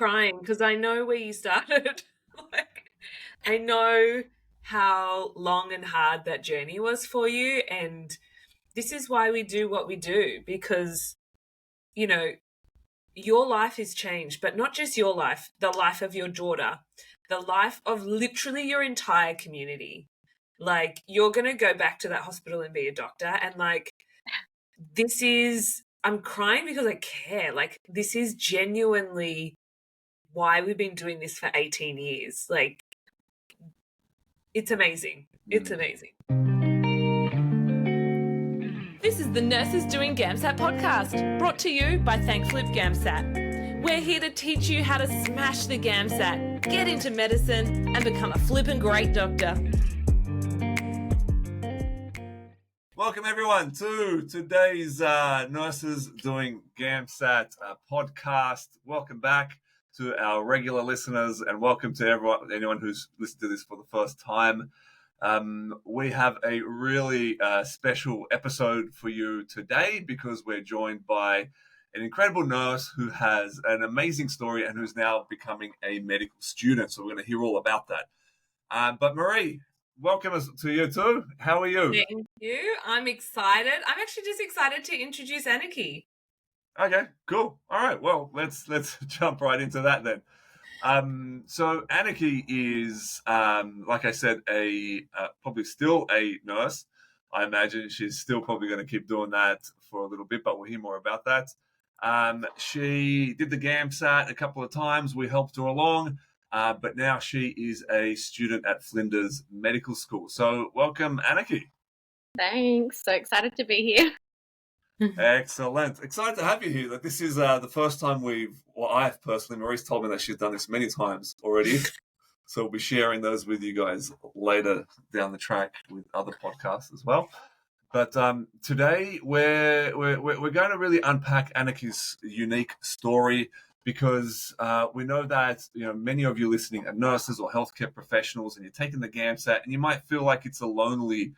crying because I know where you started. Like, I know how long and hard that journey was for you, and this is why we do what we do, because, you know, your life is changed, but not just your life, the life of your daughter, the life of literally your entire community. Like, you're going to go back to that hospital and be a doctor, and like, I'm crying because I care. Like, this is genuinely why we've been doing this for 18 years. Like, it's amazing. It's amazing. This is the Nurses Doing GAMSAT podcast, brought to you by Thankflip GAMSAT. We're here to teach you how to smash the GAMSAT, get into medicine, and become a flippin' great doctor. Welcome everyone to today's Nurses Doing GAMSAT podcast. Welcome back to our regular listeners, and welcome to anyone who's listened to this for the first time. We have a really special episode for you today because we're joined by an incredible nurse who has an amazing story and who's now becoming a medical student. So we're going to hear all about that. But Marie, welcome to you too. How are you? Thank you. I'm excited. I'm actually just excited to introduce Annikki. Okay, cool. All right. Well, let's jump right into that then. So Annikki is, like I said, probably still a nurse. I imagine she's still probably going to keep doing that for a little bit, but we'll hear more about that. She did the GAMSAT a couple of times. We helped her along, but now she is a student at Flinders Medical School. So welcome, Annikki. Thanks. So excited to be here. Excellent. Excited to have you here. Like, this is the first time I've personally, Marie's told me that she's done this many times already. So we'll be sharing those with you guys later down the track with other podcasts as well. But today we're going to really unpack Annikki's unique story, because we know that many of you listening are nurses or healthcare professionals, and you're taking the GAMSAT, and you might feel like it's a lonely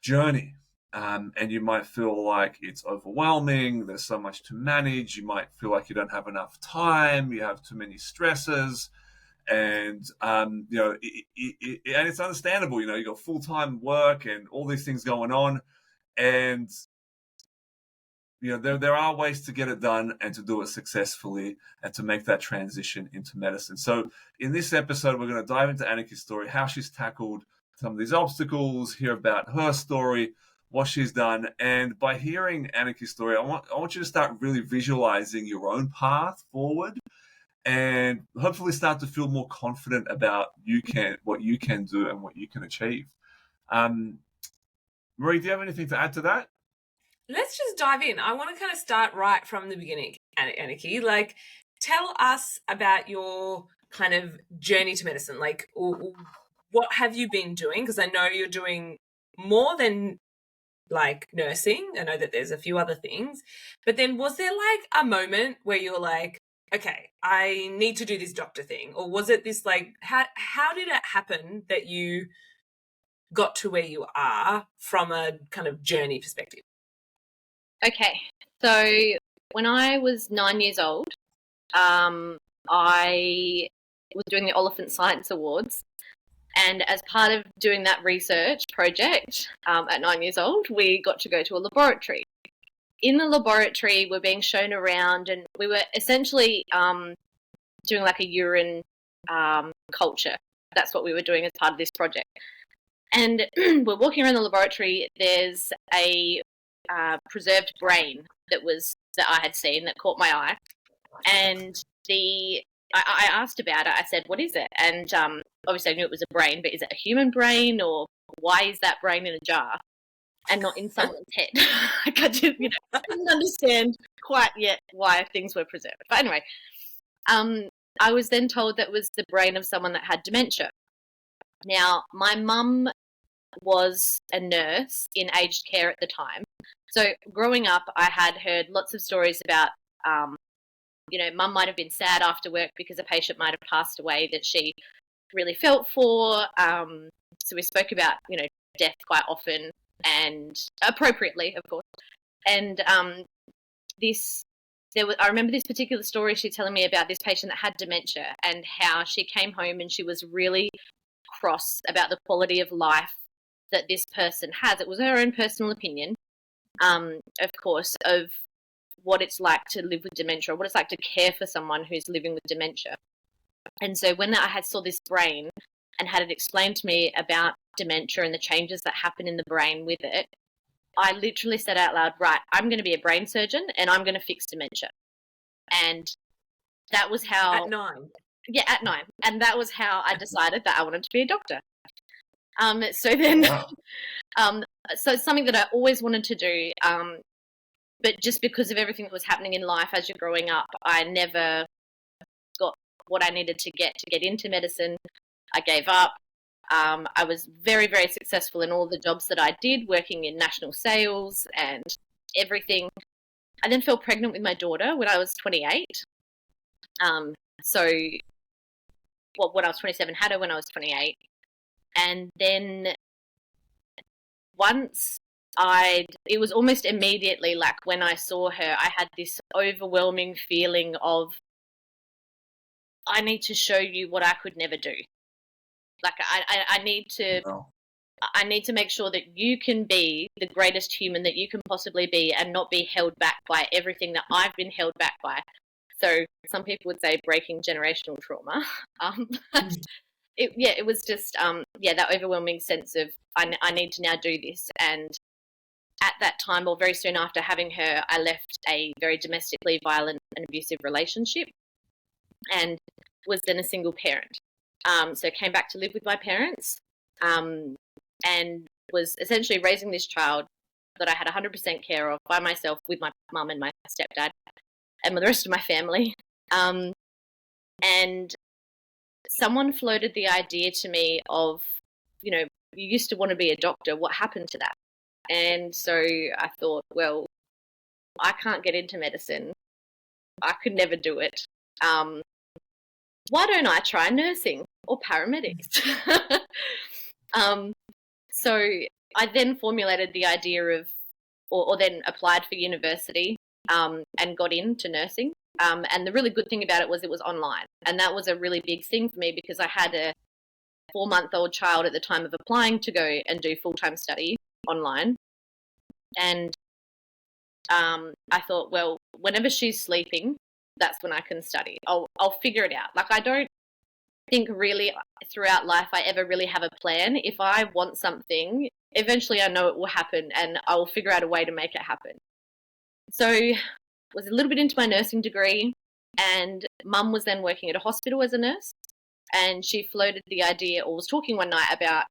journey. And you might feel like it's overwhelming. There's so much to manage. You might feel like you don't have enough time. You have too many stresses, and and it's understandable. You got full-time work and all these things going on, and there are ways to get it done and to do it successfully and to make that transition into medicine. So in this episode, we're going to dive into Annikki's story, how she's tackled some of these obstacles, hear about her story, what she's done. And by hearing Annikki's story, I want you to start really visualizing your own path forward, and hopefully start to feel more confident about what you can do and what you can achieve. Marie, do you have anything to add to that? Let's just dive in. I want to kind of start right from the beginning, Annikki. Like, tell us about your kind of journey to medicine. Like, what have you been doing? Because I know you're doing more than like nursing. I know that there's a few other things. But then was there like a moment where you're like, okay, I need to do this doctor thing? Or was it this like, how did it happen that you got to where you are from a kind of journey perspective? Okay, so when I was 9 years old, I was doing the Oliphant Science Awards, and as part of doing that research project at 9 years old, we got to go to a laboratory. In the laboratory, we're being shown around, and we were essentially doing like a urine culture. That's what we were doing as part of this project. And we're walking around the laboratory. There's a preserved brain that I had seen that caught my eye, and I asked about it. I said, "What is it?" And obviously I knew it was a brain, but is it a human brain, or why is that brain in a jar and not in someone's head? I didn't understand quite yet why things were preserved. But anyway, I was then told that it was the brain of someone that had dementia. Now, my mum was a nurse in aged care at the time. So growing up, I had heard lots of stories about, mum might have been sad after work because a patient might have passed away that she really felt for. So we spoke about, death quite often, and appropriately, of course. And this I remember this particular story she telling me about this patient that had dementia and how she came home and she was really cross about the quality of life that this person has. It was her own personal opinion, of course, of what it's like to live with dementia, or what it's like to care for someone who's living with dementia. And so when I had saw this brain and had it explained to me about dementia and the changes that happen in the brain with it, I literally said out loud, right, I'm going to be a brain surgeon and I'm going to fix dementia. And that was how... At 9? Yeah, at 9. And that was how I decided that I wanted to be a doctor. So then... Wow. So it's something that I always wanted to do, but just because of everything that was happening in life as you're growing up, I never got what I needed to get into medicine. I gave up. I was very, very successful in all the jobs that I did, working in national sales and everything. I then fell pregnant with my daughter when I was 28. When I was 27, had her when I was 28. And then it was almost immediately, like when I saw her, I had this overwhelming feeling of, I need to show you what I could never do. Like I need to make sure that you can be the greatest human that you can possibly be and not be held back by everything that I've been held back by. So some people would say breaking generational trauma. It was just, that overwhelming sense of I need to now do this. And at that time, or very soon after having her, I left a very domestically violent and abusive relationship and was then a single parent. So came back to live with my parents and was essentially raising this child that I had 100% care of by myself with my mum and my stepdad and the rest of my family. And someone floated the idea to me of, you used to want to be a doctor. What happened to that? And so I thought, well, I can't get into medicine. I could never do it. Why don't I try nursing or paramedics? So I then formulated the idea of, or then applied for university and got into nursing. And the really good thing about it was online. And that was a really big thing for me because I had a 4-month-old child at the time of applying to go and do full-time study online. And I thought, well, whenever she's sleeping, that's when I can study. I'll figure it out. Like, I don't think really throughout life I ever really have a plan. If I want something, eventually I know it will happen and I will figure out a way to make it happen. So was a little bit into my nursing degree, and mum was then working at a hospital as a nurse, and she floated the idea, or was talking one night about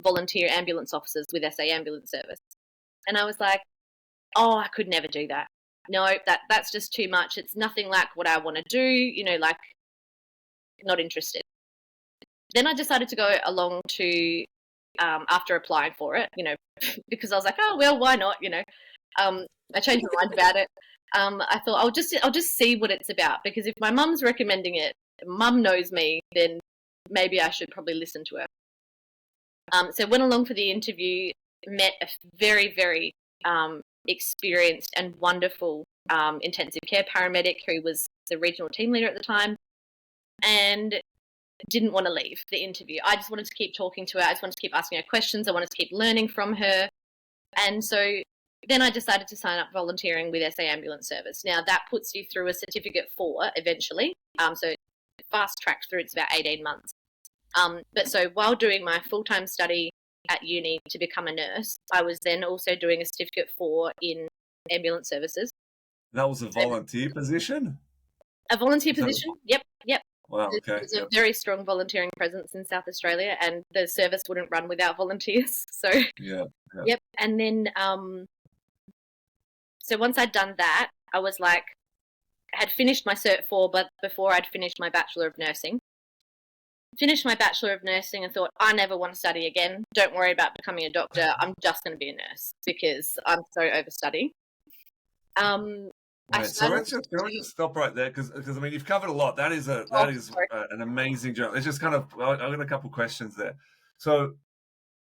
volunteer ambulance officers with SA Ambulance Service. And I was like, oh, I could never do that. No, that's just too much. It's nothing like what I want to do, like not interested. Then I decided to go along to, after applying for it, because I was like, oh, well, why not, I changed my mind about it. I thought I'll just see what it's about, because if my mum's recommending it, mum knows me, then maybe I should probably listen to her. So went along for the interview, met a very, very experienced and wonderful intensive care paramedic who was the regional team leader at the time, and didn't want to leave the interview. I just wanted to keep talking to her. I just wanted to keep asking her questions. I wanted to keep learning from her. And so then I decided to sign up volunteering with SA Ambulance Service. Now, that puts you through a Certificate 4 eventually. So fast-tracked through, it's about 18 months. But so while doing my full-time study at uni to become a nurse, I was then also doing a Certificate 4 in ambulance services. That was a volunteer position? A volunteer position? Yep. Wow, okay. There's a very strong volunteering presence in South Australia, and the service wouldn't run without volunteers. So, yeah. Yep. And then, so once I'd done that, I was like, I had finished my Cert 4, but before I'd finished my Bachelor of Nursing. Finished my Bachelor of Nursing and thought, I never want to study again. Don't worry about becoming a doctor. I'm just going to be a nurse because I'm so overstudying. Right, so let's just stop right there because I mean you've covered a lot. That is an amazing journey. Let's just kind of I've got a couple of questions there. So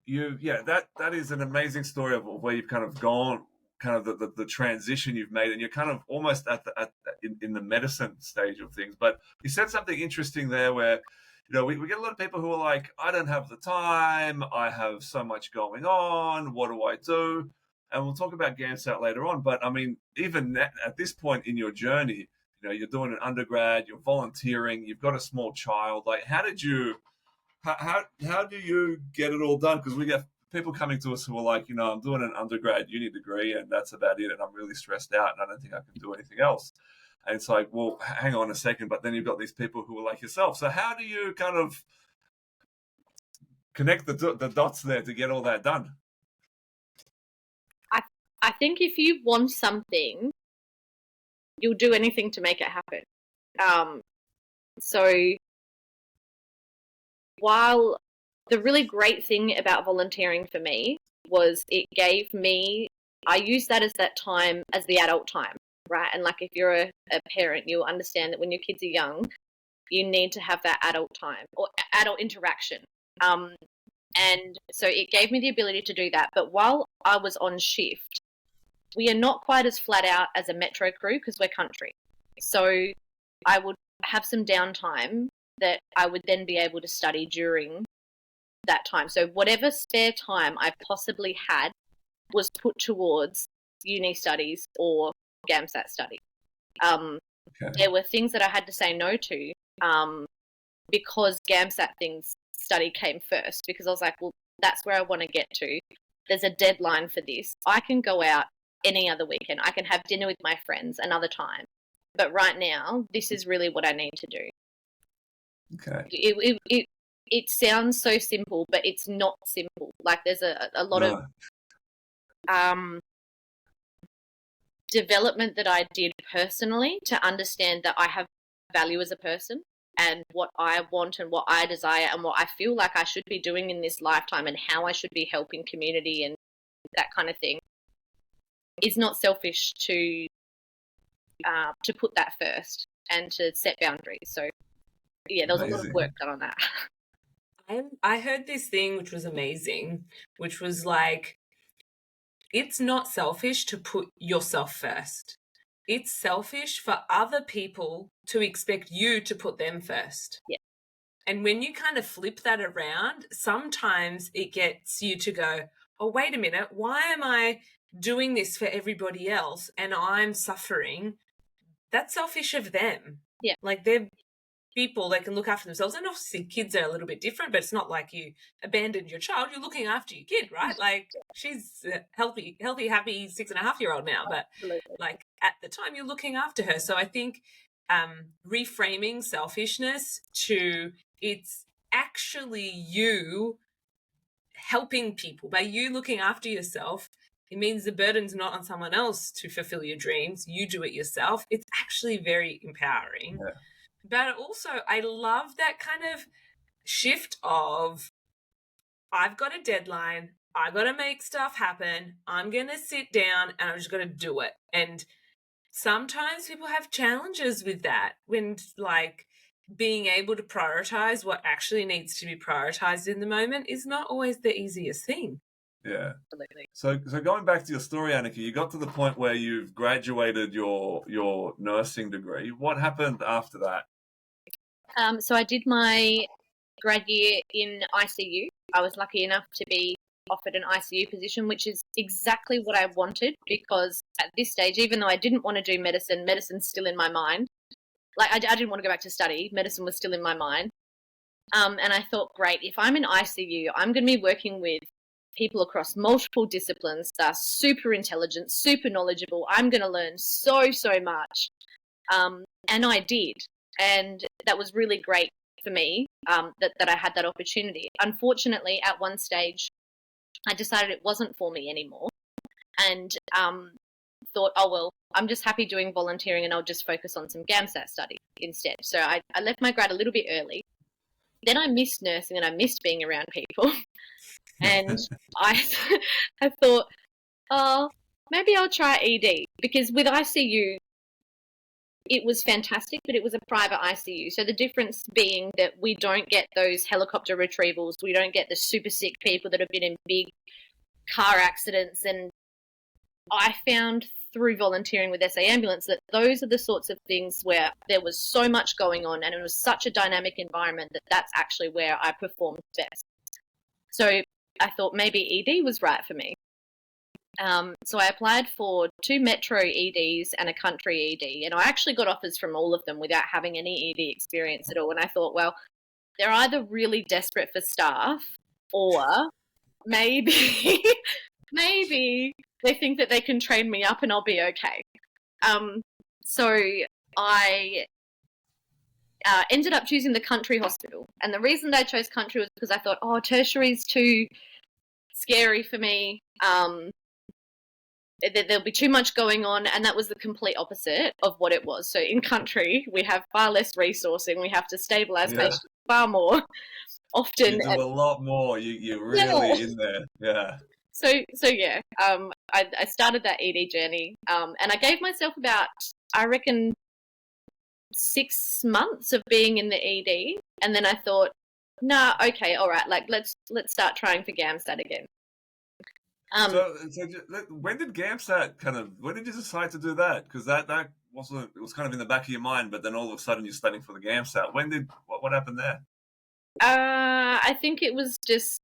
that is an amazing story of where you've kind of gone kind of the transition you've made, and you're kind of almost in the medicine stage of things. But you said something interesting there where, we get a lot of people who are like, I don't have the time, I have so much going on, what do I do? And we'll talk about GAMSAT later on. But I mean, even at this point in your journey, you're doing an undergrad, you're volunteering, you've got a small child. Like, how do you get it all done? Because we get people coming to us who are like, I'm doing an undergrad uni degree and that's about it, and I'm really stressed out and I don't think I can do anything else. And it's like, well, hang on a second. But then you've got these people who are like yourself. So how do you kind of connect the dots there to get all that done? I think if you want something, you'll do anything to make it happen. So while the really great thing about volunteering for me was it gave me, I used that as that time as the adult time, right? And like, if you're a parent, you'll understand that when your kids are young, you need to have that adult time or adult interaction. And so it gave me the ability to do that. But while I was on shift, we are not quite as flat out as a metro crew because we're country. So I would have some downtime that I would then be able to study during that time. So whatever spare time I possibly had was put towards uni studies or GAMSAT study. Okay. There were things that I had to say no to because GAMSAT study came first, because I was like, well, that's where I want to get to. There's a deadline for this. I can go out any other weekend. I can have dinner with my friends another time. But right now, this is really what I need to do. Okay. It sounds so simple, but it's not simple. Like, there's a lot of development that I did personally to understand that I have value as a person and what I want and what I desire and what I feel like I should be doing in this lifetime and how I should be helping community and that kind of thing. It's not selfish to put that first and to set boundaries. So yeah, there was a lot of work done on that. I heard this thing which was amazing, which was like, it's not selfish to put yourself first. It's selfish for other people to expect you to put them first. Yeah. And when you kind of flip that around, sometimes it gets you to go, oh, wait a minute, why am I doing this for everybody else and I'm suffering? That's selfish of them. Yeah. Like, they're people that can look after themselves. And obviously kids are a little bit different, but it's not like you abandoned your child. You're looking after your kid, right? Like, she's a healthy, happy 6.5-year-old now, but Absolutely. like, at the time you're looking after her. So I think reframing selfishness to, it's actually you helping people. By you looking after yourself, it means the burden's not on someone else to fulfill your dreams. You do it yourself. It's actually very empowering. Yeah. But also, I love that kind of shift of, I've got a deadline, I got to make stuff happen, I'm going to sit down and I'm just going to do it. And sometimes people have challenges with that, when like being able to prioritize what actually needs to be prioritized in the moment is not always the easiest thing. Yeah. Absolutely. So going back to your story, Annikki, you got to the point where you've graduated your nursing degree. What happened after that? So I did my grad year in ICU. I was lucky enough to be offered an ICU position, which is exactly what I wanted, because at this stage, even though I didn't want to do medicine, medicine's still in my mind. Like, I didn't want to go back to study. Medicine was still in my mind. And I thought, great, if I'm in ICU, I'm going to be working with people across multiple disciplines that are super intelligent, super knowledgeable. I'm going to learn so much. And I did. And that was really great for me, that I had that opportunity. Unfortunately, at one stage, I decided it wasn't for me anymore, and thought, oh, well, I'm just happy doing volunteering and I'll just focus on some GAMSAT study instead. So I left my grad a little bit early. Then I missed nursing and I missed being around people. And I thought, oh, maybe I'll try ED, because with ICU, it was fantastic, but it was a private ICU. So the difference being that we don't get those helicopter retrievals. We don't get the super sick people that have been in big car accidents and I found through volunteering with SA Ambulance that those are the sorts of things where there was so much going on and it was such a dynamic environment that that's actually where I performed best. So I thought maybe ED was right for me. So I applied for 2 metro EDs and a country ED, and I actually got offers from all of them without having any ED experience at all. And I thought, well, they're either really desperate for staff or maybe they think that they can train me up and I'll be okay. So I ended up choosing the country hospital. And the reason I chose country was because I thought, tertiary's too scary for me. There'll be too much going on, and that was the complete opposite of what it was. So in country, we have far less resourcing. We have to stabilise patients far more often. You do a lot more. You're really in there. Yeah. So yeah, I started that ED journey, and I gave myself about, I reckon, 6 months of being in the ED, and then I thought, nah, okay, all right, like let's start trying for GAMSAT again. So when did GAMSAT when did you decide to do that? Because that wasn't, it was kind of in the back of your mind, but then all of a sudden you're studying for the GAMSAT. What happened there? I think it was just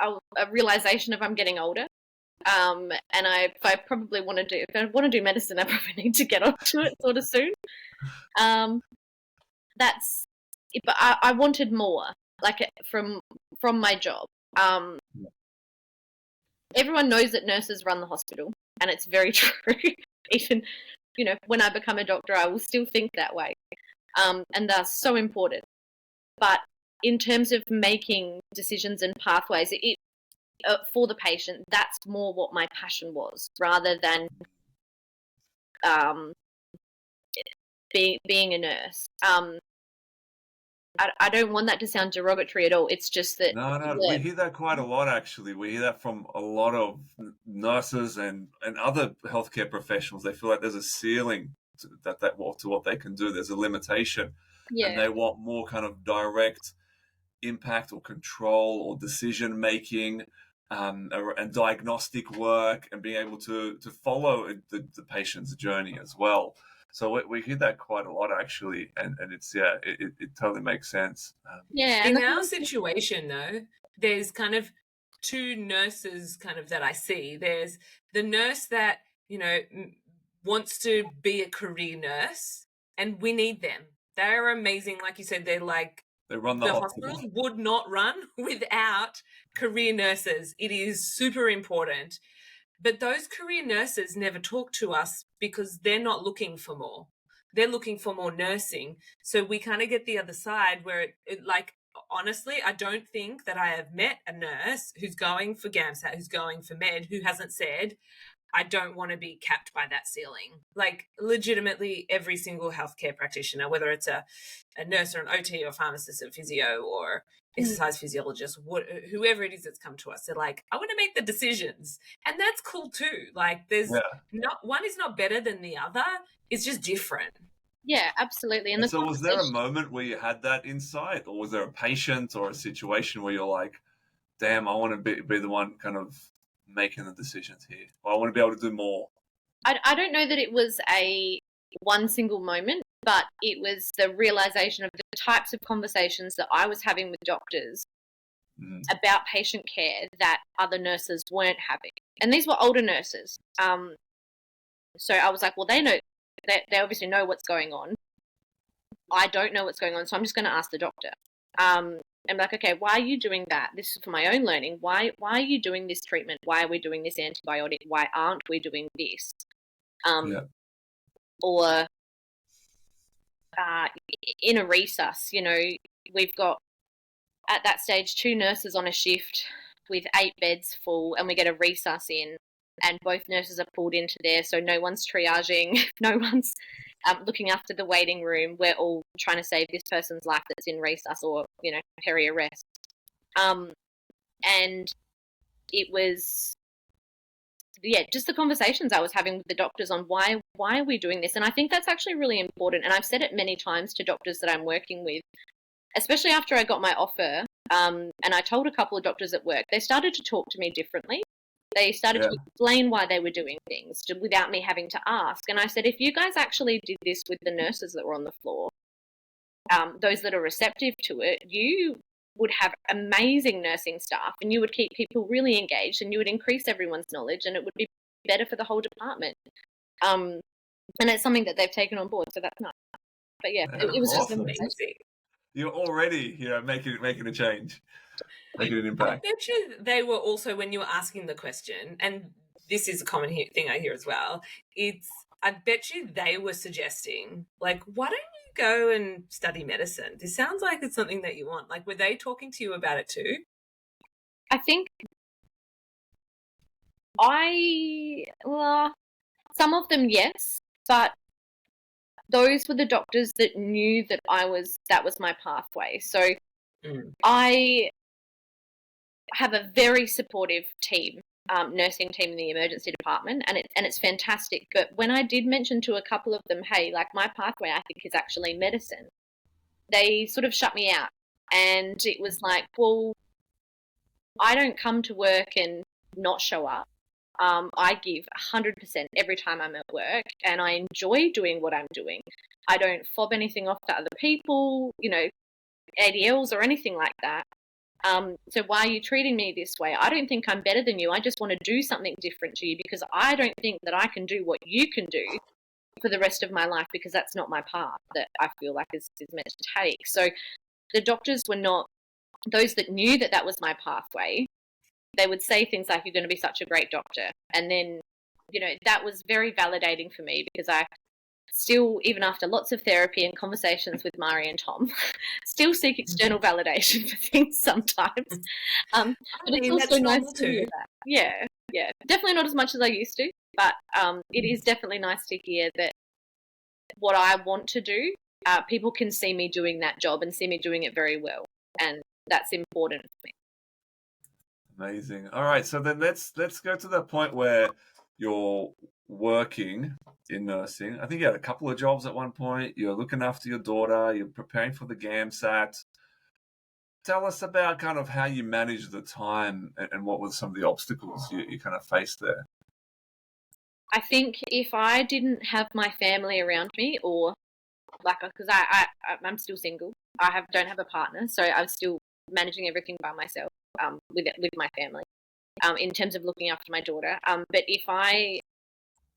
a realization of I'm getting older. And if I want to do medicine, I probably need to get onto it sort of soon. But I wanted more, like from my job. Everyone knows that nurses run the hospital, and it's very true. Even, when I become a doctor, I will still think that way. And they're so important. But in terms of making decisions and pathways, for the patient, that's more what my passion was, rather than being a nurse. I don't want that to sound derogatory at all. It's just that... No, we hear that quite a lot, actually. We hear that from a lot of nurses and other healthcare professionals. They feel like there's a ceiling to what they can do. There's a limitation. Yeah. And they want more kind of direct impact or control or decision-making and diagnostic work, and being able to follow the patient's journey as well. So we hear that quite a lot, actually, and it's, it totally makes sense. In our situation, though, there's kind of 2 nurses kind of that I see. There's the nurse that, wants to be a career nurse, and we need them. They're amazing. Like you said, they run the hospitals would not run without career nurses. It is super important. But those career nurses never talk to us because they're not looking for more. They're looking for more nursing. So we kind of get the other side where honestly, I don't think that I have met a nurse who's going for GAMSAT, who's going for med, who hasn't said, I don't want to be capped by that ceiling. Like, legitimately, every single healthcare practitioner, whether it's a nurse or an OT or pharmacist or physio or exercise physiologist, whoever it is that's come to us, they're like, I want to make the decisions. And that's cool too. Like, there's one is not better than the other. It's just different. Yeah, absolutely. And so was there a moment where you had that insight, or was there a patient or a situation where you're like, damn, I want to be the one kind of making the decisions here, or I want to be able to do more? I don't know that it was one single moment, but it was the realization of the types of conversations that I was having with doctors about patient care that other nurses weren't having. And these were older nurses. So I was like, well, they obviously know what's going on. I don't know what's going on, so I'm just going to ask the doctor. I'm like, okay, why are you doing that? This is for my own learning. Why are you doing this treatment? Why are we doing this antibiotic? Why aren't we doing this? Or in a resus, we've got at that stage 2 nurses on a shift with 8 beds full, and we get a resus in, and both nurses are pulled into there, so no one's triaging, no one's looking after the waiting room. We're all trying to save this person's life that's in resus or, peri-arrest. And it was, just the conversations I was having with the doctors on why are we doing this? And I think that's actually really important. And I've said it many times to doctors that I'm working with, especially after I got my offer. And I told a couple of doctors at work, they started to talk to me differently. They started to explain why they were doing things without me having to ask. And I said, if you guys actually did this with the nurses that were on the floor, those that are receptive to it, you would have amazing nursing staff and you would keep people really engaged and you would increase everyone's knowledge and it would be better for the whole department. And it's something that they've taken on board, so that's nice. But yeah, it was awesome. just amazing. You're already, making a change, making an impact. I bet you they were also, when you were asking the question, and this is a common thing I hear as well, I bet you they were suggesting, like, why don't you go and study medicine? This sounds like it's something that you want. Like, were they talking to you about it too? I think some of them, yes, but those were the doctors that knew that that was my pathway. So I have a very supportive team, nursing team in the emergency department, and it's fantastic. But when I did mention to a couple of them, hey, like my pathway I think is actually medicine, they sort of shut me out. And it was like, well, I don't come to work and not show up. I give 100% every time I'm at work and I enjoy doing what I'm doing. I don't fob anything off to other people, ADLs or anything like that. So why are you treating me this way? I don't think I'm better than you. I just want to do something different to you because I don't think that I can do what you can do for the rest of my life because that's not my path that I feel like is meant to take. So the doctors were not those that knew that that was my pathway. They would say things like, you're going to be such a great doctor. And then, that was very validating for me because I still, even after lots of therapy and conversations with Mari and Tom, still seek external validation for things sometimes. But it's also nice to hear that. Yeah. Definitely not as much as I used to, but it is definitely nice to hear that what I want to do, people can see me doing that job and see me doing it very well. And that's important for me. Amazing. All right, so then let's go to the point where you're working in nursing. I think you had a couple of jobs at one point. You're looking after your daughter. You're preparing for the GAMSAT. Tell us about kind of how you managed the time and what were some of the obstacles you kind of faced there. I think if I didn't have my family around me, or because I'm still single, don't have a partner, so I'm still managing everything by myself. With my family, in terms of looking after my daughter. But if I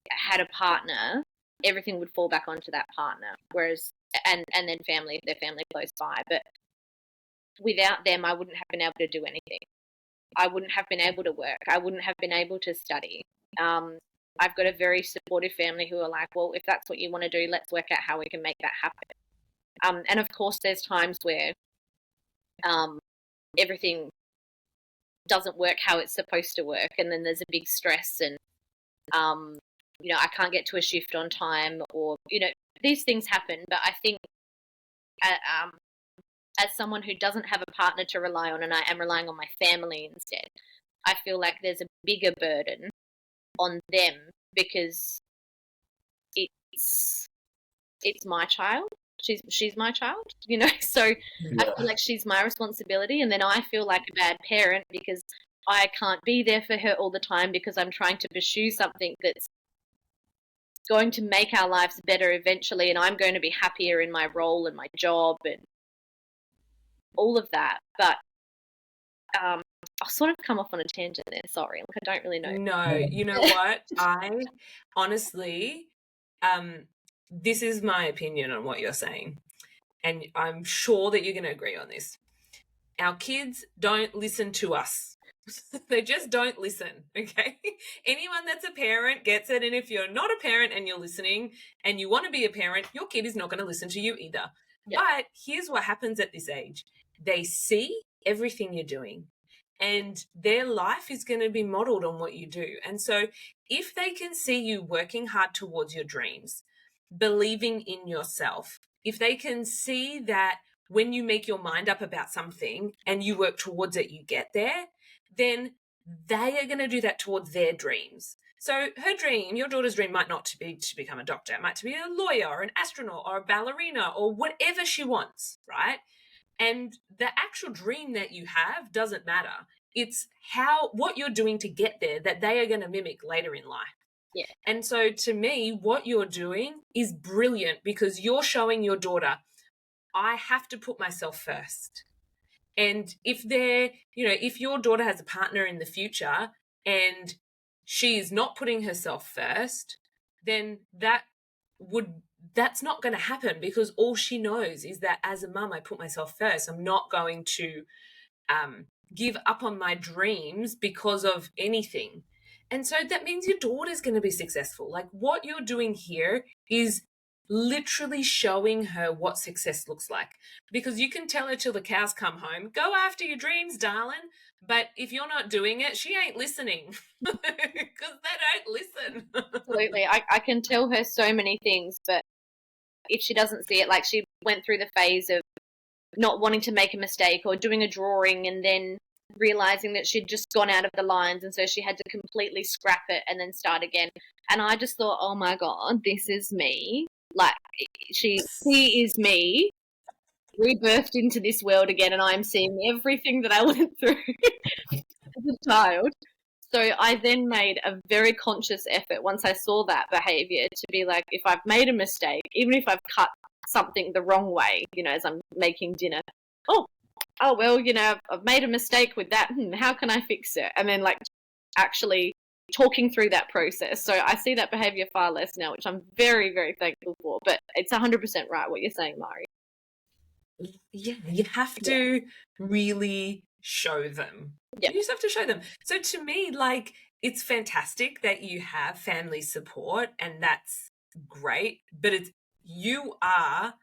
had a partner, everything would fall back onto that partner. Whereas, and then family, if their family close by. But without them, I wouldn't have been able to do anything. I wouldn't have been able to work. I wouldn't have been able to study. I've got a very supportive family who are like, well, if that's what you want to do, let's work out how we can make that happen. And of course, there's times where everything doesn't work how it's supposed to work, and then there's a big stress and I can't get to a shift on time, or these things happen. But I think as someone who doesn't have a partner to rely on and I am relying on my family instead, I feel like there's a bigger burden on them because it's my child. She's my child, so I feel like she's my responsibility, and then I feel like a bad parent because I can't be there for her all the time because I'm trying to pursue something that's going to make our lives better eventually, and I'm going to be happier in my role and my job and all of that. But I'll sort of come off on a tangent there, sorry. I don't really know. No, you know what? I honestly, this is my opinion on what you're saying, and I'm sure that you're going to agree on this. Our kids don't listen to us. They just don't listen, okay? Anyone that's a parent gets it, and if you're not a parent and you're listening and you want to be a parent, your kid is not going to listen to you either. Yep. But here's what happens at this age. They see everything you're doing, and their life is going to be modeled on what you do. And so if they can see you working hard towards your dreams, believing in yourself, if they can see that when you make your mind up about something and you work towards it, you get there, then they are going to do that towards their dreams. So her dream, your daughter's dream, might not be to become a doctor. It might be a lawyer or an astronaut or a ballerina or whatever she wants, right? And the actual dream that you have doesn't matter. it's what you're doing to get there that they are going to mimic later in life. Yeah. And so to me, what you're doing is brilliant because you're showing your daughter, I have to put myself first. And if if your daughter has a partner in the future and she is not putting herself first, then that's not going to happen, because all she knows is that as a mum, I put myself first. I'm not going to give up on my dreams because of anything. And so that means your daughter's going to be successful. Like, what you're doing here is literally showing her what success looks like, because you can tell her till the cows come home, go after your dreams, darling. But if you're not doing it, she ain't listening because they don't listen. Absolutely. I can tell her so many things, but if she doesn't see it, like she went through the phase of not wanting to make a mistake or doing a drawing and then realizing that she'd just gone out of the lines, and so she had to completely scrap it and then start again. And I just thought, oh my God, this is me. Like, she is me rebirthed into this world again, and I'm seeing everything that I went through as a child. So I then made a very conscious effort once I saw that behavior to be like, if I've made a mistake, even if I've cut something the wrong way, as I'm making dinner, oh well, I've made a mistake with that. How can I fix it? And then like actually talking through that process. So I see that behavior far less now, which I'm very, very thankful for. But it's 100% right what you're saying, Mari. Yeah, you have to really show them. Yep. You just have to show them. So to me, like, it's fantastic that you have family support, and that's great. But you are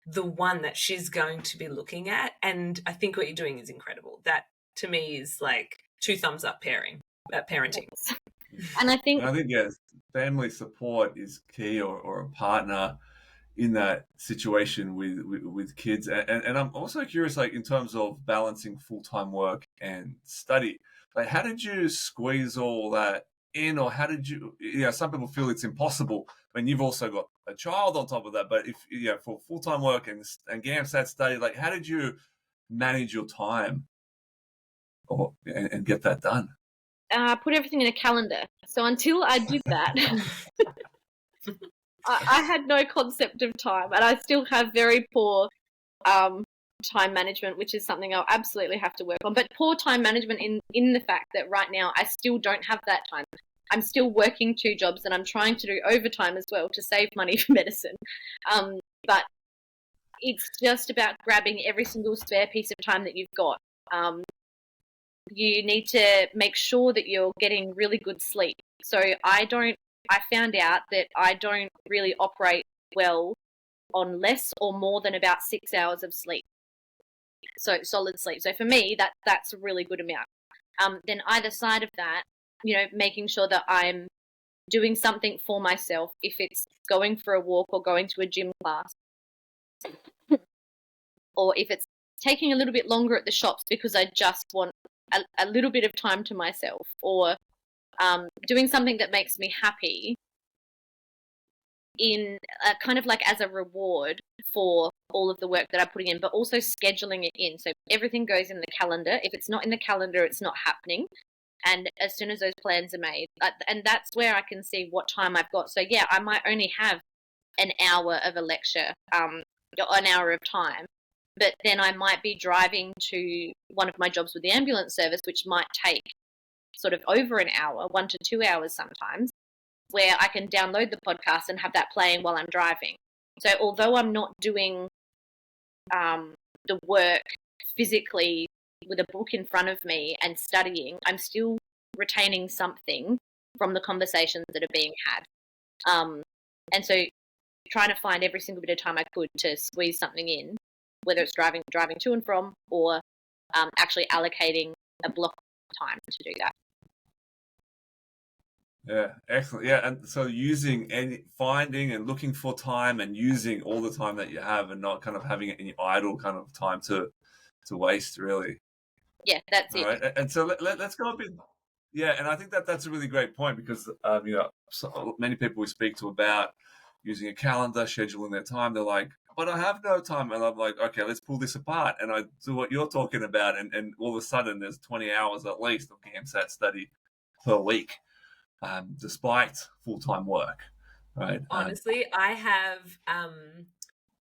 the one that she's going to be looking at, and I think what you're doing is incredible. That to me is like 2 thumbs up parenting. And I think yes, family support is key, or a partner in that situation with kids. And I'm also curious, like, in terms of balancing full-time work and study, like, how did you squeeze all that in, or how did you, some people feel it's impossible. I mean, you've also got a child on top of that, but if, for full-time work and GAMSAT study, like, how did you manage your time and get that done? Put everything in a calendar. So until I did that, I had no concept of time, and I still have very poor time management, which is something I'll absolutely have to work on. But poor time management in the fact that right now I still don't have that time. I'm still working 2 jobs, and I'm trying to do overtime as well to save money for medicine. But it's just about grabbing every single spare piece of time that you've got. You need to make sure that you're getting really good sleep. So I found out that I don't really operate well on less or more than about 6 hours of sleep. So solid sleep. So for me, that's a really good amount. Then either side of that, making sure that I'm doing something for myself, if it's going for a walk or going to a gym class, or if it's taking a little bit longer at the shops because I just want a little bit of time to myself, or doing something that makes me happy in kind of like as a reward for all of the work that I'm putting in, but also scheduling it in. So everything goes in the calendar. If it's not in the calendar, it's not happening. And as soon as those plans are made, and that's where I can see what time I've got. So yeah, I might only have an hour of a lecture, an hour of time, but then I might be driving to one of my jobs with the ambulance service, which might take sort of over an hour, 1 to 2 hours sometimes, where I can download the podcast and have that playing while I'm driving. So although I'm not doing the work physically with a book in front of me and studying, I'm still retaining something from the conversations that are being had. And so trying to find every single bit of time I could to squeeze something in, whether it's driving to and from, or actually allocating a block of time to do that. Yeah, excellent. Yeah, and so finding and looking for time and using all the time that you have, and not kind of having any idle kind of time to waste, really. Yeah, that's all it. Right. And so let's go a bit. Yeah, and I think that's a really great point, because so many people we speak to about using a calendar, scheduling their time, they're like, but I have no time. And I'm like, okay, let's pull this apart. And I do what you're talking about. And all of a sudden there's 20 hours at least of GAMSAT study per week, despite full-time work, right? Honestly,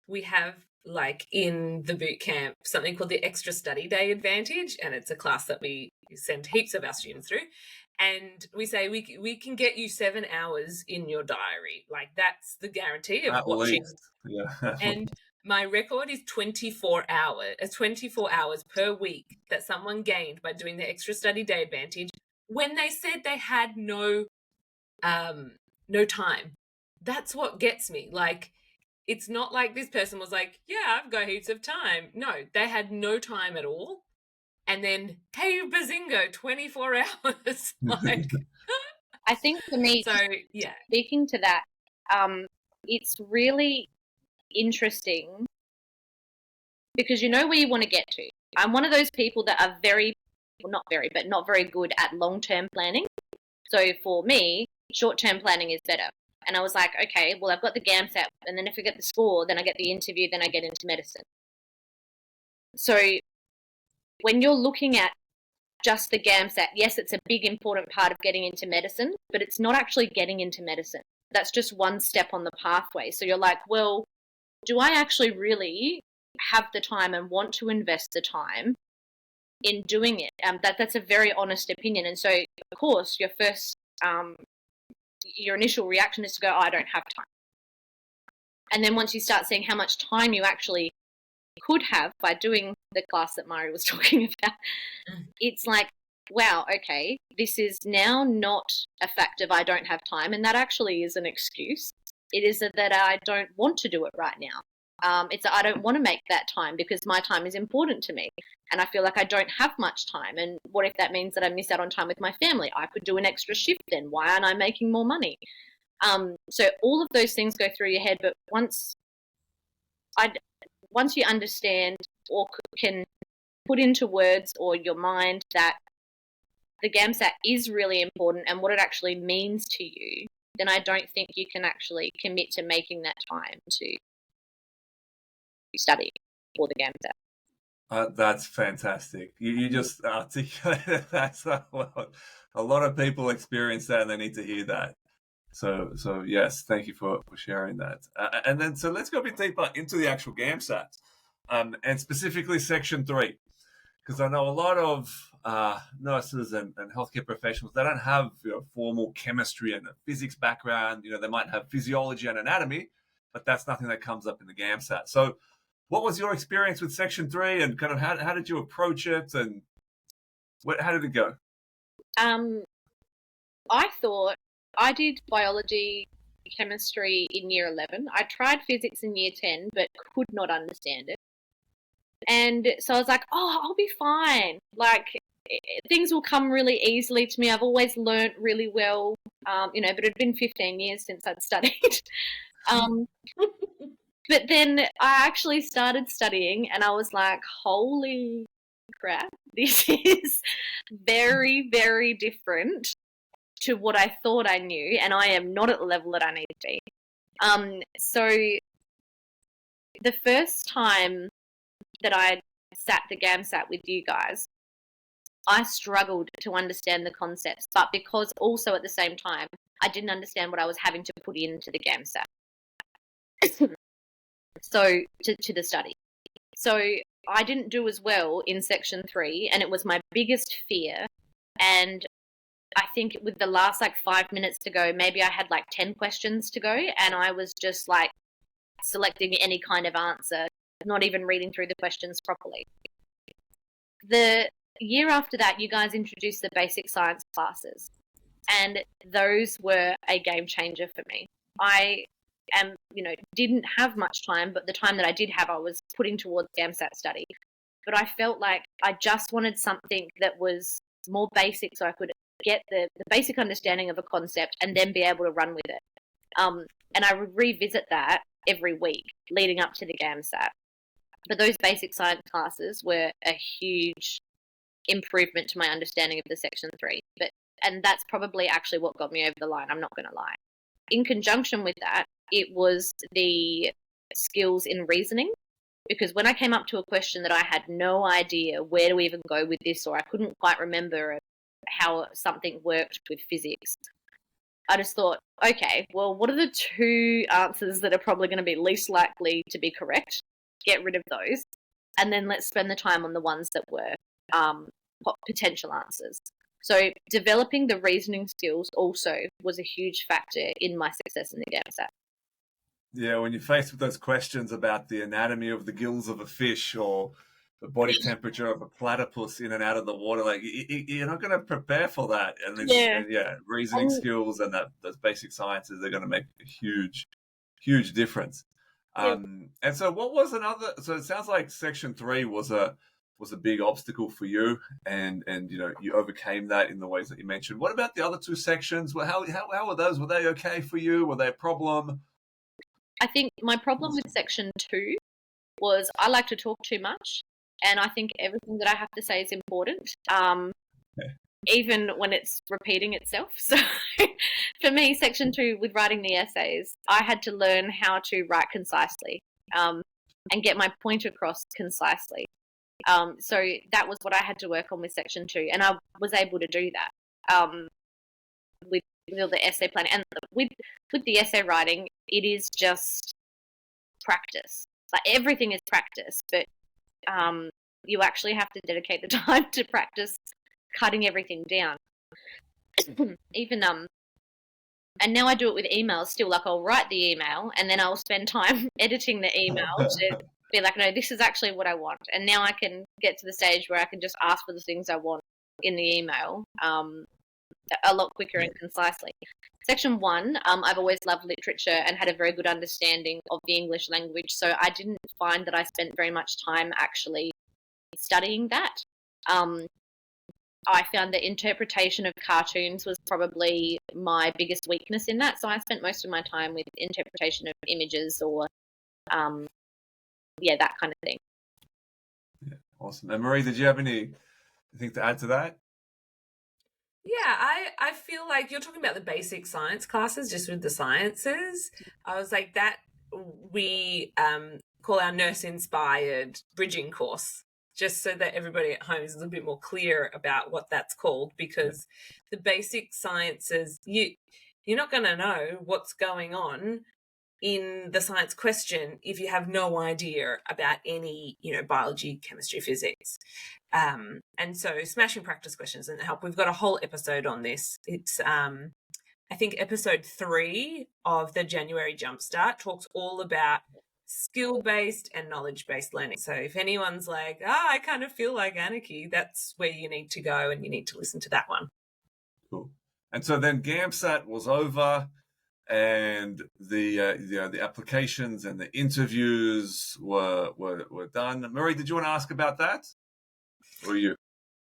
we have like in the boot camp something called the extra study day advantage, and it's a class that we send heaps of our students through, and we say we can get you 7 hours in your diary, like that's the guarantee of At watching. least, yeah. And my record is 24 hours per week that someone gained by doing the extra study day advantage when they said they had no time. That's what gets me. Like, it's not like this person was like, yeah, I've got heaps of time. No, they had no time at all. And then, hey, bazingo, 24 hours. Like, I think for me, so yeah, speaking to that, it's really interesting because you know where you want to get to. I'm one of those people that are not very good at long-term planning. So for me, short-term planning is better. And I was like, okay, well, I've got the GAMSAT, and then if I get the score, then I get the interview, then I get into medicine. So when you're looking at just the GAMSAT, yes, it's a big important part of getting into medicine, but it's not actually getting into medicine. That's just one step on the pathway. So you're like, well, do I actually really have the time and want to invest the time in doing it? That's a very honest opinion. And so, of course, your initial reaction is to go, oh, I don't have time. And then once you start seeing how much time you actually could have by doing the class that Mari was talking about, it's like, wow, okay, this is now not a fact of I don't have time, and that actually is an excuse. It is that I don't want to do it right now. It's that I don't want to make that time because my time is important to me, and I feel like I don't have much time. And what if that means that I miss out on time with my family? I could do an extra shift then. Why aren't I making more money? So all of those things go through your head, but once you understand or can put into words or your mind that the GAMSAT is really important and what it actually means to you, then I don't think you can actually commit to making that time to study for the GAMSAT. That's fantastic. You just articulated that so well. A lot of people experience that and they need to hear that. So yes, thank you for sharing that. And then, so let's go a bit deeper into the actual GAMSAT, and specifically Section 3, because I know a lot of nurses and healthcare professionals, they don't have formal chemistry and a physics background. They might have physiology and anatomy, but that's nothing that comes up in the GAMSAT. So what was your experience with Section 3 and kind of how did you approach it and how did it go? I thought I did biology, chemistry in year 11. I tried physics in year 10, but could not understand it. And so I was like, oh, I'll be fine. Like, things will come really easily to me. I've always learnt really well, but it had been 15 years since I'd studied. But then I actually started studying and I was like, holy crap, this is very, very different to what I thought I knew, and I am not at the level that I need to be. So the first time that I sat the GAMSAT with you guys, I struggled to understand the concepts, but because also at the same time, I didn't understand what I was having to put into the GAMSAT. So to the study. So I didn't do as well in Section 3, and it was my biggest fear. And I think with the last 5 minutes to go, maybe I had 10 questions to go, and I was just selecting any kind of answer, not even reading through the questions properly. The year after that, you guys introduced the basic science classes, and those were a game changer for me. I didn't have much time, but the time that I did have, I was putting towards GAMSAT study. But I felt like I just wanted something that was more basic so I could get the basic understanding of a concept and then be able to run with it. And I would revisit that every week leading up to the GAMSAT. But those basic science classes were a huge improvement to my understanding of the Section 3. And that's probably actually what got me over the line, I'm not going to lie. In conjunction with that, it was the skills in reasoning, because when I came up to a question that I had no idea where to even go with this, or I couldn't quite remember how something worked with physics, I just thought, okay, well, what are the two answers that are probably going to be least likely to be correct? Get rid of those. And then let's spend the time on the ones that were potential answers. So developing the reasoning skills also was a huge factor in my success in the GAMSAT. Yeah, when you're faced with those questions about the anatomy of the gills of a fish or the body temperature of a platypus in and out of the water, like you're not going to prepare for that. And reasoning skills and those basic sciences are going to make a huge difference. And so what was another? So it sounds like Section 3 was a big obstacle for you, and you overcame that in the ways that you mentioned. What about the other two sections? Well, how were those? Were they okay for you? Were they a problem? I think my problem with Section 2 was I like to talk too much, and I think everything that I have to say is important, even when it's repeating itself. So for me, Section 2, with writing the essays, I had to learn how to write concisely and get my point across concisely. So that was what I had to work on with Section 2, and I was able to do that with the essay planning. And with the essay writing, it is just practice. Like, everything is practice, but you actually have to dedicate the time to practice cutting everything down. Even and now I do it with emails still. Like, I'll write the email and then I'll spend time editing the email to be like, no, this is actually what I want. And now I can get to the stage where I can just ask for the things I want in the email a lot quicker and concisely. Section 1, I've always loved literature and had a very good understanding of the English language, so I didn't find that I spent very much time actually studying that. I found the interpretation of cartoons was probably my biggest weakness in that, so I spent most of my time with interpretation of images or, that kind of thing. Yeah, awesome. And Marie, did you have anything to add to that? Yeah, I feel like you're talking about the basic science classes, just with the sciences. I was like, that we call our nurse-inspired bridging course, just so that everybody at home is a little bit more clear about what that's called, because the basic sciences, you're not going to know what's going on in the science question if you have no idea about any, biology, chemistry, physics. And so smashing practice questions and help. We've got a whole episode on this. It's, I think, episode 3 of the January Jumpstart talks all about skill-based and knowledge-based learning. So if anyone's like, I kind of feel like Annikki, that's where you need to go and you need to listen to that one. Cool. And so then GAMSAT was over, and the applications and the interviews were done. Marie, did you want to ask about that? Or you?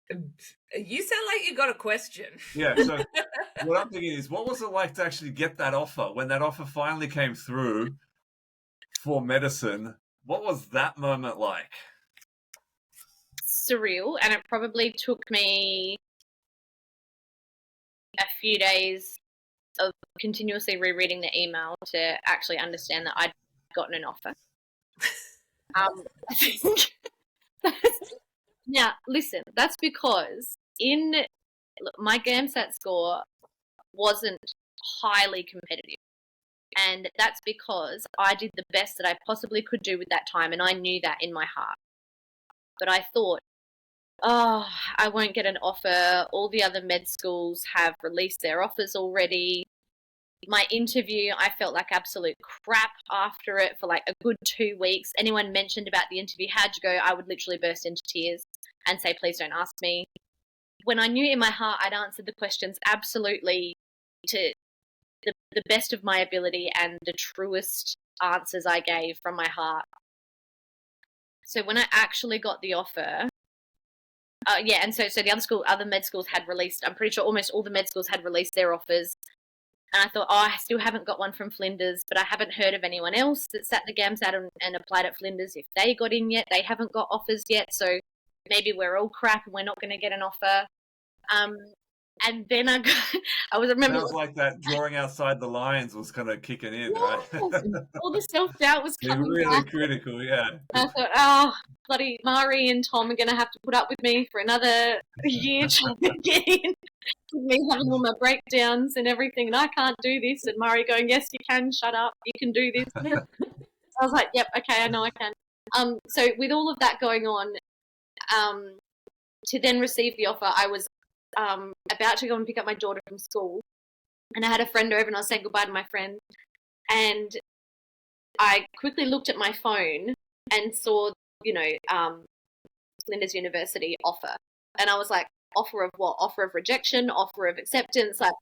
You sound like you got a question. Yeah, so what I'm thinking is, what was it like to actually get that offer? When that offer finally came through for medicine, what was that moment like? Surreal, and it probably took me a few days of continuously rereading the email to actually understand that I'd gotten an offer. I think now, listen, that's because my GAMSAT score wasn't highly competitive. And that's because I did the best that I possibly could do with that time, and I knew that in my heart. But I thought, I won't get an offer. All the other med schools have released their offers already. My interview, I felt like absolute crap after it for like a good 2 weeks. Anyone mentioned about the interview, how'd you go? I would literally burst into tears and say, please don't ask me. When I knew in my heart I'd answered the questions absolutely to the best of my ability and the truest answers I gave from my heart. So when I actually got the offer, and so the other med schools had released, I'm pretty sure almost all the med schools had released their offers. And I thought, I still haven't got one from Flinders, but I haven't heard of anyone else that sat the GAMSAT and applied at Flinders. If they got in yet, they haven't got offers yet. So maybe we're all crap and we're not going to get an offer. And then I remember Sounds like that drawing outside the lines was kind of kicking in, right? all the self-doubt was You're coming really back. critical, yeah. And I thought, oh, bloody Mari and Tom are going to have to put up with me for another year trying to get in, with me having all my breakdowns and everything, and I can't do this. And Mari going, yes, you can, shut up, you can do this. I was like, yep, okay, I know I can. So with all of that going on, to then receive the offer, I was about to go and pick up my daughter from school, and I had a friend over and I was saying goodbye to my friend, and I quickly looked at my phone and saw, Flinders University offer, and I was like, offer of what? Offer of rejection, offer of acceptance, like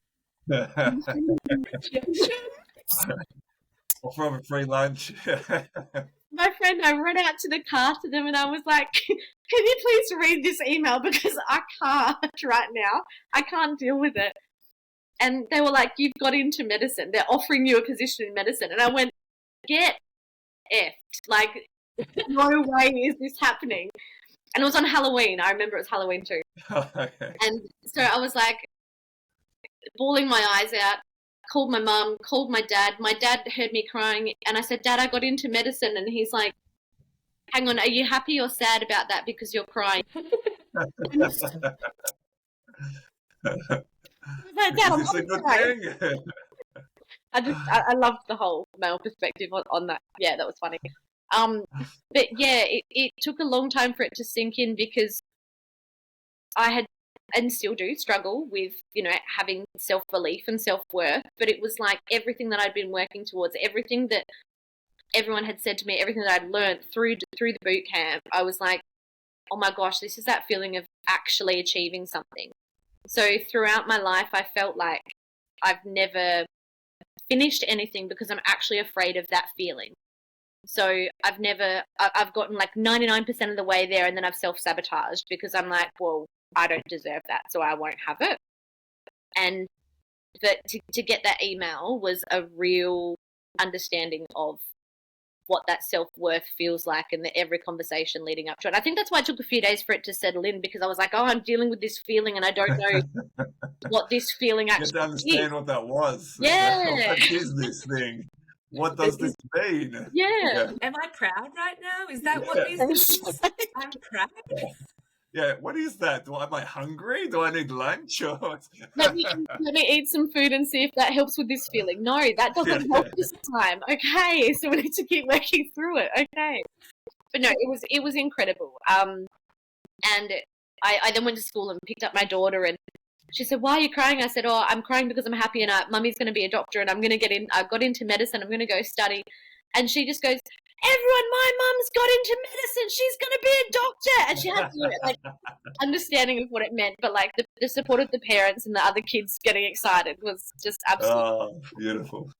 Offer of a free lunch. my friend, I ran out to the car to them and I was like, can you please read this email because I can't right now. I can't deal with it. And they were like, you've got into medicine. They're offering you a position in medicine. And I went, get effed. Like, no way is this happening. And it was on Halloween. I remember it was Halloween too. Okay. And so I was like, bawling my eyes out, called my mum, called my dad. My dad heard me crying and I said, Dad, I got into medicine. And he's like, hang on, are you happy or sad about that because you're crying? I was like, Dad, Is this a good thing? I loved the whole male perspective on that. Yeah, that was funny. But yeah, it took a long time for it to sink in because I had, and still do, struggle with, having self-belief and self-worth. But it was like everything that I'd been working towards, everything that everyone had said to me, everything that I'd learned through the boot camp, I was like, oh my gosh, this is that feeling of actually achieving something. So throughout my life, I felt like I've never finished anything because I'm actually afraid of that feeling. So I've gotten like 99% of the way there and then I've self-sabotaged because I'm like, well, I don't deserve that, so I won't have it. And that to get that email was a real understanding of what that self-worth feels like and every conversation leading up to it. I think that's why it took a few days for it to settle in because I was like, oh, I'm dealing with this feeling and I don't know what this feeling actually is. You had to understand what that was. Yeah. What is this thing? What does this mean? Yeah. Am I proud right now? Is that what this is? I'm proud. Yeah, what is that? Am I hungry? Do I need lunch? Or... let me eat some food and see if that helps with this feeling. No, that doesn't help this time. Okay, so we need to keep working through it. Okay. But no, it was incredible. And I then went to school and picked up my daughter and she said, why are you crying? I said, oh, I'm crying because I'm happy and Mummy's going to be a doctor and I'm going to get in. I got into medicine. I'm going to go study. And she just goes, everyone, my mum's got into medicine. She's going to be a doctor. And she had like understanding of what it meant. But like the support of the parents and the other kids getting excited was just absolutely. Oh, beautiful.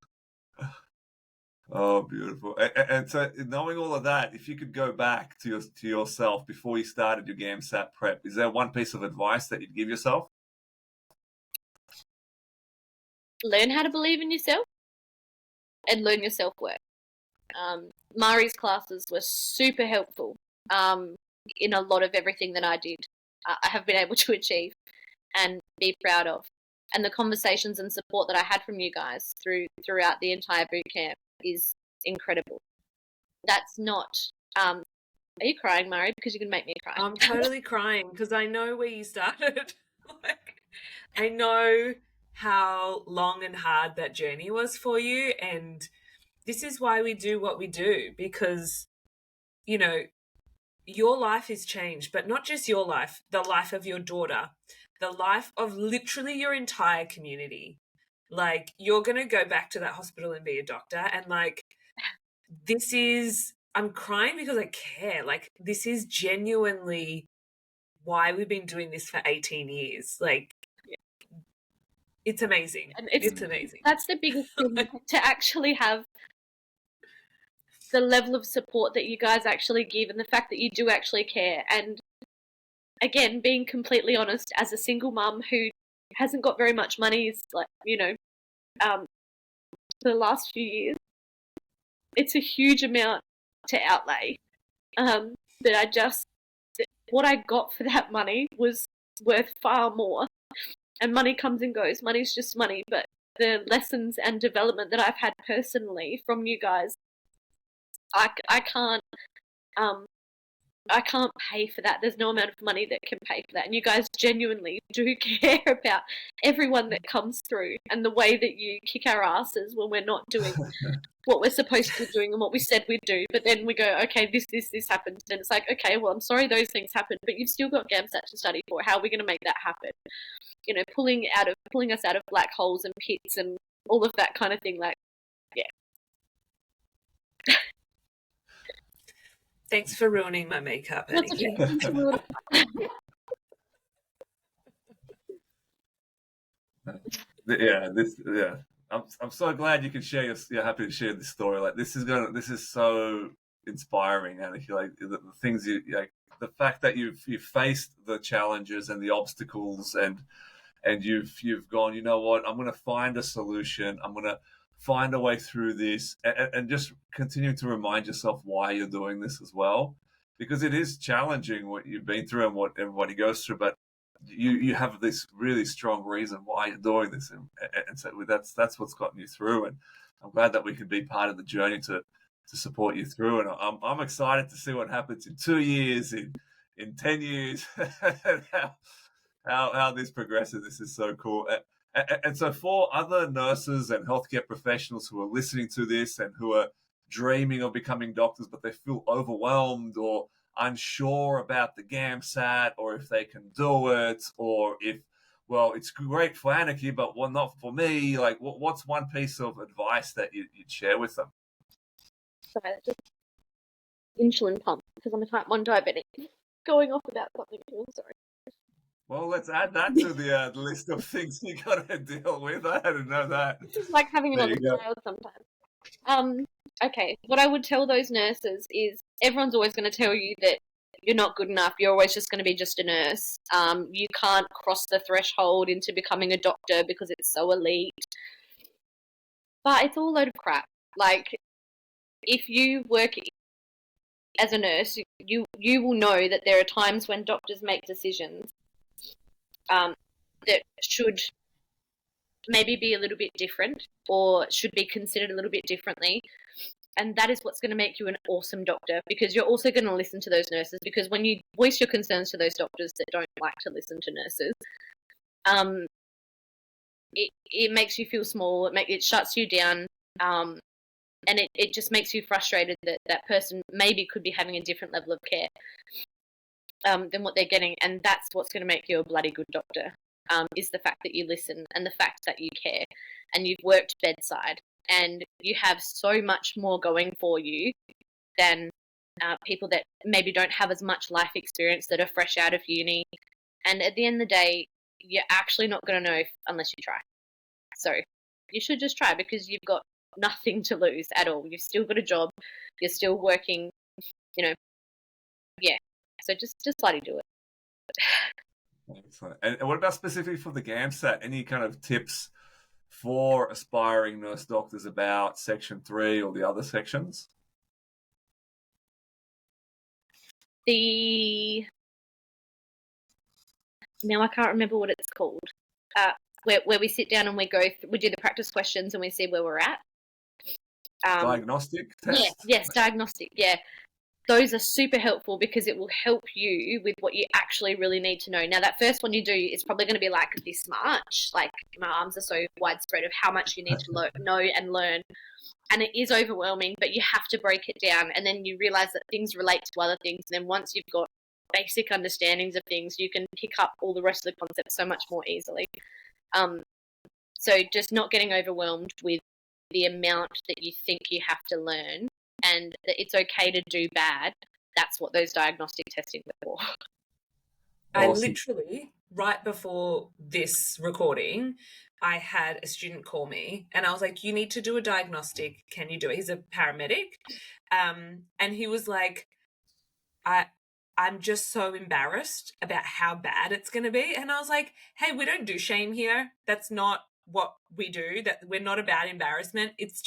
Oh, beautiful. And so knowing all of that, if you could go back to yourself before you started your GAMSAT prep, is there one piece of advice that you'd give yourself? Learn how to believe in yourself and learn your self-worth. Mari's classes were super helpful in a lot of everything that I did. I have been able to achieve and be proud of. And the conversations and support that I had from you guys throughout the entire boot camp is incredible. That's not... are you crying, Mari? Because you can make me cry. I'm totally crying because I know where you started. I know how long and hard that journey was for you, and this is why we do what we do, because your life is changed, but not just your life, the life of your daughter, the life of literally your entire community. Like, you're going to go back to that hospital and be a doctor, and like, I'm crying because I care. Like, this is genuinely why we've been doing this for 18 years. Like, it's amazing. And it's amazing. That's the biggest thing, to actually have the level of support that you guys actually give and the fact that you do actually care. And again, being completely honest, as a single mum who hasn't got very much money, is like, for the last few years, it's a huge amount to outlay. But what I got for that money was worth far more and money comes and goes. Money's just money, but the lessons and development that I've had personally from you guys, I can't I can't pay for that. There's no amount of money that can pay for that. And you guys genuinely do care about everyone that comes through, and the way that you kick our asses when we're not doing what we're supposed to be doing and what we said we'd do. But then we go, okay, this happened. And it's like, okay, well, I'm sorry those things happened, but you've still got GAMSAT to study for. How are we going to make that happen? You know, pulling us out of black holes and pits and all of that kind of thing. Like, yeah. Thanks for ruining my makeup, That's Annikki. okay. Yeah. I'm so glad you can share you're happy to share this story. Like this is so inspiring, Annikki. Like the things the fact that you've faced the challenges and the obstacles and you've gone, you know what, I'm going to find a solution. I'm going to find a way through this, and just continue to remind yourself why you're doing this as well, because it is challenging what you've been through and what everybody goes through, but you have this really strong reason why you're doing this, and so that's what's gotten you through. And I'm glad that we can be part of the journey to support you through. And I'm excited to see what happens in 2 years, in 10 years, how this progresses. This is so cool. And so for other nurses and healthcare professionals who are listening to this and who are dreaming of becoming doctors, but they feel overwhelmed or unsure about the GAMSAT, or if they can do it, or if, well, it's great for Annikki, but well, not for me. Like, what's one piece of advice that you'd share with them? Sorry, that's just insulin pump because I'm a type 1 diabetic. Going off about something. I'm sorry. Well, let's add that to the list of things you got to deal with. I didn't know that. It's like having another child sometimes. Okay, what I would tell those nurses is everyone's always going to tell you that you're not good enough. You're always just going to be just a nurse. You can't cross the threshold into becoming a doctor because it's so elite. But it's all a load of crap. Like, if you work as a nurse, you will know that there are times when doctors make decisions that should maybe be a little bit different or should be considered a little bit differently. And that is what's going to make you an awesome doctor, because you're also going to listen to those nurses, because when you voice your concerns to those doctors that don't like to listen to nurses, it makes you feel small, it shuts you down, and it just makes you frustrated that that person maybe could be having a different level of care than what they're getting. And that's what's going to make you a bloody good doctor, is the fact that you listen and the fact that you care and you've worked bedside and you have so much more going for you than people that maybe don't have as much life experience, that are fresh out of uni. And at the end of the day, you're actually not going to know unless you try. So you should just try, because you've got nothing to lose at all. You've still got a job. You're still working, yeah. So just bloody do it. Excellent. And what about specifically for the GAMSAT? Any kind of tips for aspiring nurse doctors about Section 3 or the other sections? Now I can't remember what it's called. Where we sit down and we do the practice questions and we see where we're at. Diagnostic test? Yes, diagnostic, yeah. Those are super helpful because it will help you with what you actually really need to know. Now, that first one you do is probably going to be like this much. Like, my arms are so widespread of how much you need to know and learn. And it is overwhelming, but you have to break it down. And then you realize that things relate to other things. And then once you've got basic understandings of things, you can pick up all the rest of the concepts so much more easily. So just not getting overwhelmed with the amount that you think you have to learn, and that it's okay to do bad. That's what those diagnostic testing are for. I literally, right before this recording, I had a student call me and I was like, you need to do a diagnostic. Can you do it? He's a paramedic. And he was like, I'm just so embarrassed about how bad it's going to be. And I was like, hey, we don't do shame here. That's not what we do. That we're not about embarrassment. It's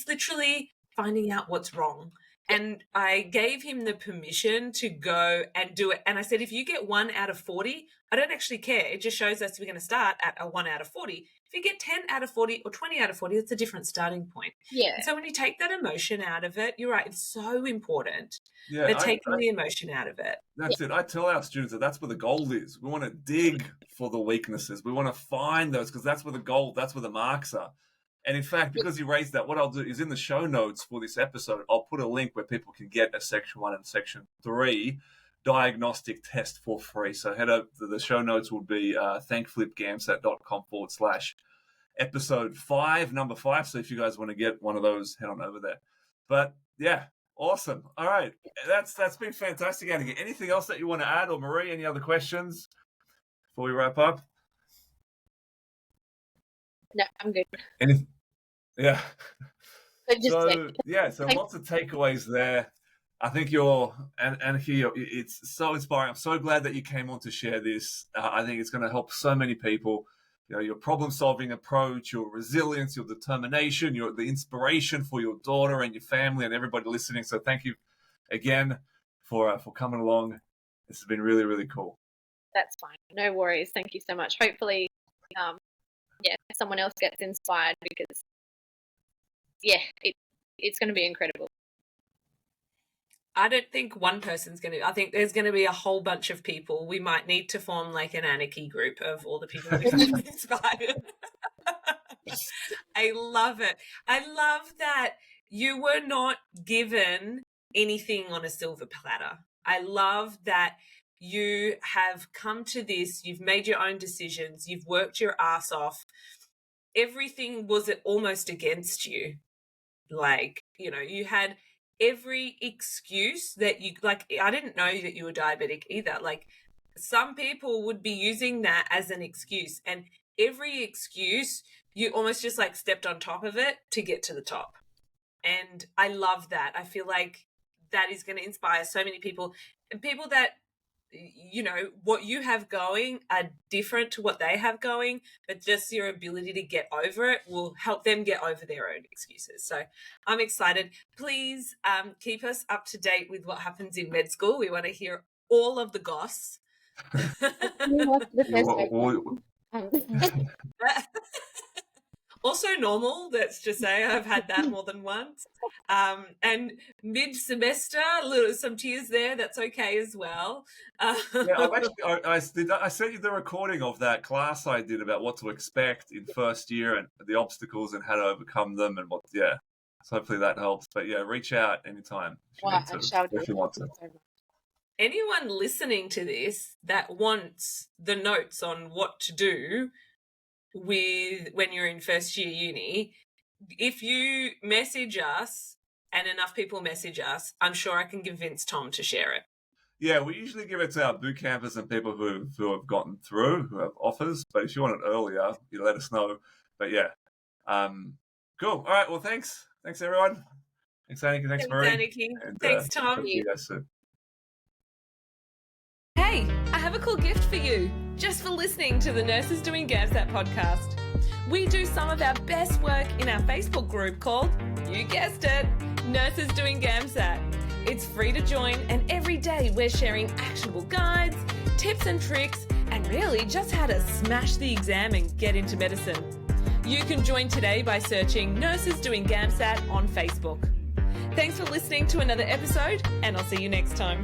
literally finding out what's wrong. And I gave him the permission to go and do it. And I said, if you get 1 out of 40, I don't actually care. It just shows us we're going to start at a 1 out of 40. If you get 10 out of 40 or 20 out of 40, it's a different starting point. Yeah. And so when you take that emotion out of it, you're right, it's so important. Yeah, But taking the emotion out of it. That's it. I tell our students that's where the gold is. We want to dig for the weaknesses. We want to find those because that's where the gold, that's where the marks are. And in fact, because you raised that, what I'll do is in the show notes for this episode, I'll put a link where people can get a Section 1 and Section 3 diagnostic test for free. So head over to the show notes will be thankflipgamsat.com/episode 5, number 5. So if you guys want to get one of those, head on over there. But yeah, awesome. All right. That's been fantastic, Annikki. Anything else that you want to add, or Marie, any other questions before we wrap up? No, I'm good. Yeah. So so lots of takeaways there. I think Annikki, it's so inspiring. I'm so glad that you came on to share this. I think it's going to help so many people. Your problem-solving approach, your resilience, your determination, the inspiration for your daughter and your family and everybody listening. So thank you again for coming along. This has been really, really cool. That's fine. No worries. Thank you so much. Hopefully, someone else gets inspired because, it's going to be incredible. I don't think one person's going to. I think there's going to be a whole bunch of people. We might need to form like an Annikki group of all the people that have inspired. I love it. I love that you were not given anything on a silver platter. I love that you have come to this. You've made your own decisions. You've worked your ass off. Everything was almost against you. Like, you had every excuse that you like. I didn't know that you were diabetic either. Like, some people would be using that as an excuse, and every excuse you almost just like stepped on top of it to get to the top. And I love that. I feel like that is going to inspire so many people, and people that what you have going are different to what they have going, but just your ability to get over it will help them get over their own excuses. So I'm excited. Please keep us up to date with what happens in med school. We want to hear all of the goss. Also normal, let's just say. I've had that more than once. And mid-semester, some tears there, that's okay as well. I sent you the recording of that class I did about what to expect in first year and the obstacles and how to overcome them and so hopefully that helps. But reach out anytime if you want to. Anyone listening to this that wants the notes on what to do when you're in first year uni, if you message us and enough people message us, I'm sure I can convince Tom to share it. Yeah, we usually give it to our boot campers and people who have gotten through, who have offers. But if you want it earlier, you let us know. But cool. All right. Well, thanks everyone. Thanks, Annikki. Thanks, Marie. Annikki. Thanks, Tom. See you guys soon. Hey, I have a cool gift for you, just for listening to the Nurses Doing GAMSAT podcast. We do some of our best work in our Facebook group called, you guessed it, Nurses Doing GAMSAT. It's free to join, and every day we're sharing actionable guides, tips and tricks, and really just how to smash the exam and get into medicine. You can join today by searching Nurses Doing GAMSAT on Facebook. Thanks for listening to another episode, and I'll see you next time.